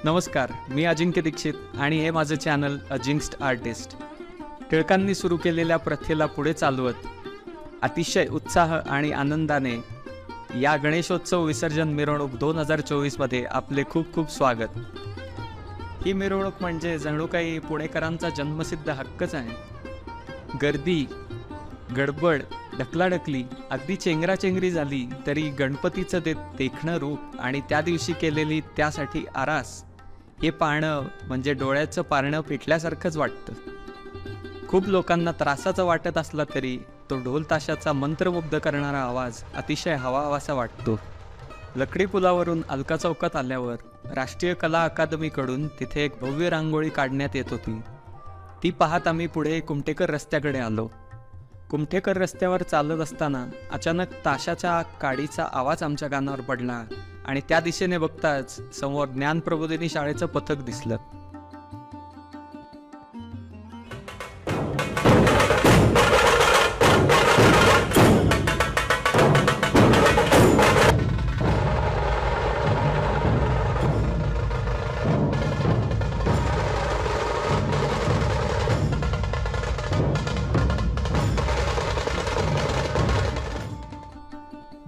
नमस्कार, मी अजिंक्य दीक्षित आणि हे माझं चॅनल अजिंक्स्ट आर्टिस्ट. टिळकांनी सुरू केलेल्या प्रथेला पुढे चालवत अतिशय उत्साह आणि आनंदाने या गणेशोत्सव विसर्जन मिरवणूक 2024मध्ये आपले खूप खूप स्वागत. ही मिरवणूक म्हणजे जणू काही पुणेकरांचा जन्मसिद्ध हक्कच आहे. गर्दी, गडबड, ढकलाढकली, अगदी चेंगराचेंगरी झाली तरी गणपतीचं ते देखणं रूप आणि त्या दिवशी केलेली त्यासाठी आरास हे पाहणं म्हणजे डोळ्याचं पारणं पेटल्यासारखंच वाटतं. खूप लोकांना त्रासाचा वाटत असला तरी तो ढोल ताशाचा मंत्रमुग्ध करणारा आवाज अतिशय हवाहवासा वाटतो. लकडी पुलावरून अलका चौकात आल्यावर राष्ट्रीय कला अकादमीकडून तिथे एक भव्य रांगोळी काढण्यात येत होती. ती पाहत आम्ही पुढे कुमठेकर रस्त्याकडे आलो. कुमठेकर रस्त्यावर चालत असताना अचानक ताशाच्या काडीचा आवाज आमच्या कानावर पडला आणि त्या दिशेने बघताच समोर ज्ञान प्रबोधिनी शाळेचं पथक दिसलं.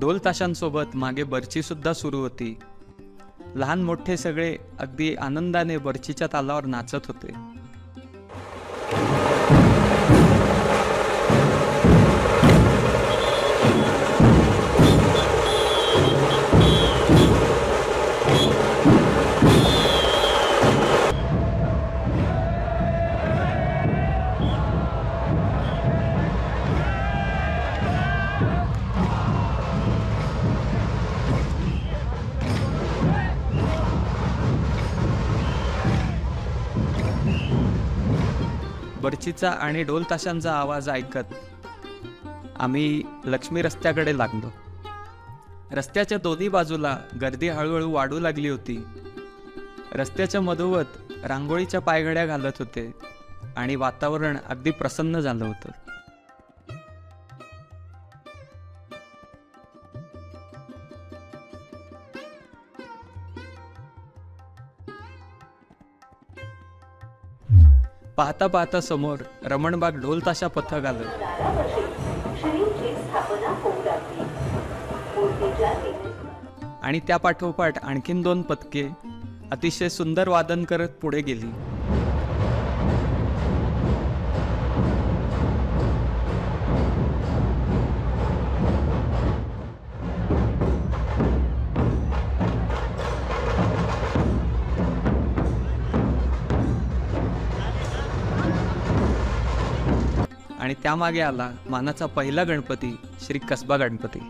ढोल ताशांसोबत मागे बर्ची सुद्धा सुरू होती. लहान मोठे सगळे अगदी आनंदाने बर्चीच्या तालावर नाचत होते. बर्चीचा आणि ढोल ताशांचा आवाज ऐकत आम्ही लक्ष्मी रस्त्याकडे लागलो. रस्त्याच्या दोन्ही बाजूला गर्दी हळूहळू वाढू लागली होती. रस्त्याच्या मधोमध रांगोळीच्या पायघड्या घालत होते आणि वातावरण अगदी प्रसन्न झालं होतं. पाहता पाहता समोर रमणबाग ढोल ताशा पथक आलं. आणि त्या पाठोपाठ आणखीन 2 पथके अतिशय सुंदर वादन करत पुढे गेली. आणि त्यामागे आला मानाचा पहिला गणपती श्री कसबा गणपती.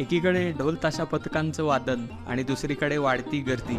एकीकडे ढोल ताशा पथकांचं वादन आणि दुसरीकडे वाढती गर्दी.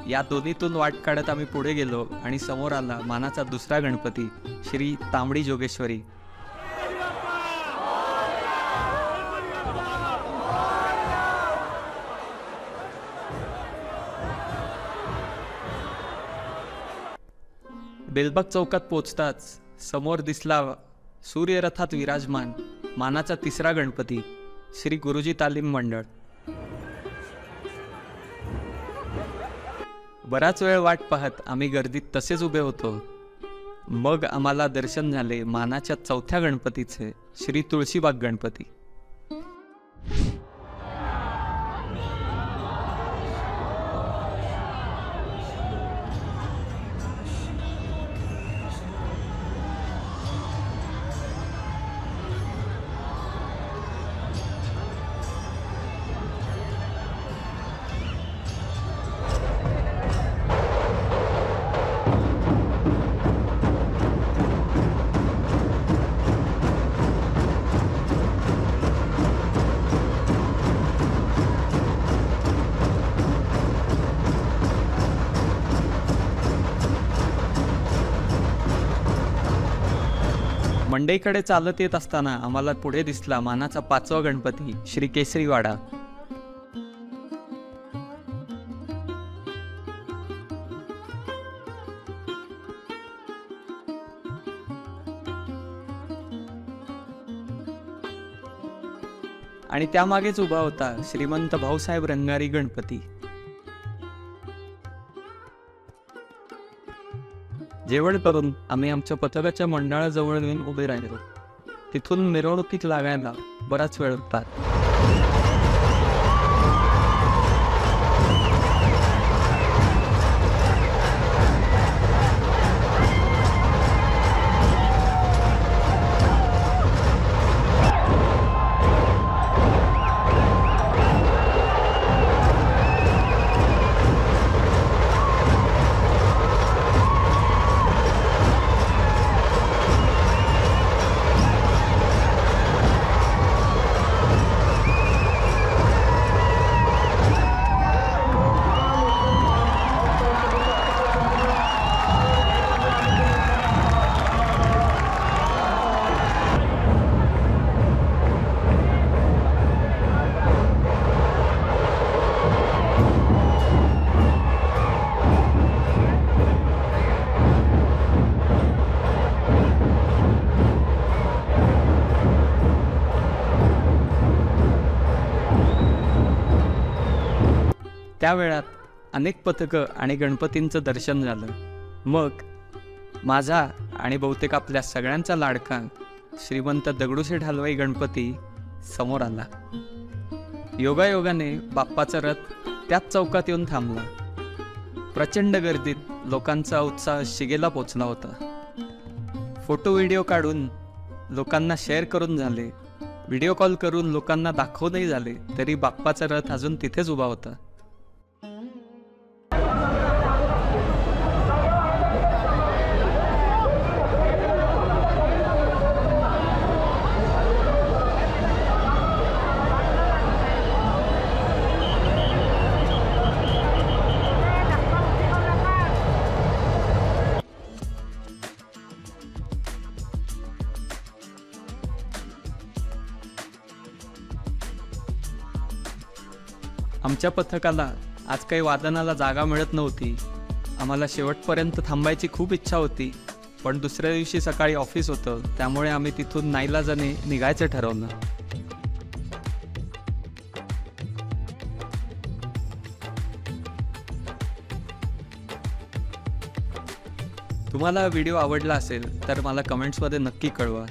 या दोन्हीतून वाट काढत आम्ही पुढे गेलो आणि समोर आला मानाचा दुसरा गणपती श्री तांबडी जोगेश्वरी. बेलबाग चौकात पोचताच समोर दिसला सूर्यरथात विराजमान मानाचा तिसरा गणपती श्री गुरुजी तालीम मंडळ. बराच वेळ वाट पाहत आम्ही गर्दीत तसेच उभे होतो. मग आम्हाला दर्शन झाले मानाच्या चौथ्या गणपतीचे श्री तुळशीबाग गणपती. मंडईकडे चालत येत असताना आम्हाला पुढे दिसला मानाचा पाचवा गणपती श्री केसरीवाडा. आणि त्यामागेच उभा होता श्रीमंत भाऊसाहेब रंगारी गणपती. जेवण करून आम्ही आमच्या पथकाच्या मंडळाजवळ येऊन उभे राहिलो. तिथून मिरवणुकीत लागायला बराच वेळ होता. त्या वेळात अनेक पथकं आणि गणपतींचं दर्शन झालं. मग माझा आणि बहुतेक आपल्या सगळ्यांचा लाडका श्रीमंत दगडूशेठ हलवाई गणपती समोर आला. योगायोगाने बाप्पाचा रथ त्याच चौकात येऊन थांबला. प्रचंड गर्दीत लोकांचा उत्साह शिगेला पोचला होता. फोटो व्हिडिओ काढून लोकांना शेअर करून झाले, व्हिडिओ कॉल करून लोकांना दाखवूनही झाले, तरी बाप्पाचा रथ अजून तिथेच उभा होता. आमच्या पथकाला आज काही वादनाला जागा मिळत नव्हती. आम्हाला शेवटपर्यंत थांबायची खूप इच्छा होती, पण दुसऱ्या दिवशी सकाळी ऑफिस होतं, त्यामुळे आम्ही तिथून नाईलाजाने निघायचं ठरवलं. तुम्हाला व्हिडिओ आवडला असेल तर मला कमेंट्समध्ये नक्की कळवा.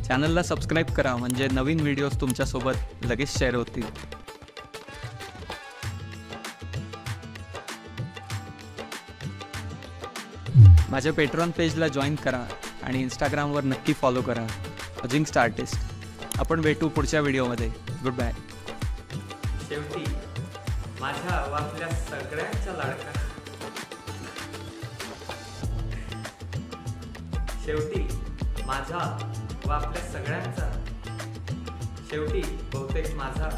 चॅनलला सबस्क्राईब करा, म्हणजे नवीन व्हिडिओज तुमच्यासोबत लगेच शेअर होतील. माझ्या पेट्रॉन पेजला जॉईन करा आणि इंस्टाग्रामवर नक्की फॉलो करा, अजिंक्स्ट आर्टिस्ट. आपण भेटू पुढच्या व्हिडिओमध्ये. Goodbye. शेवटी माझ्या आपल्या सगळ्यांचा लाडका, शेवटी माझा व आपल्या सगळ्यांचा, शेवटी बहुतेक माझा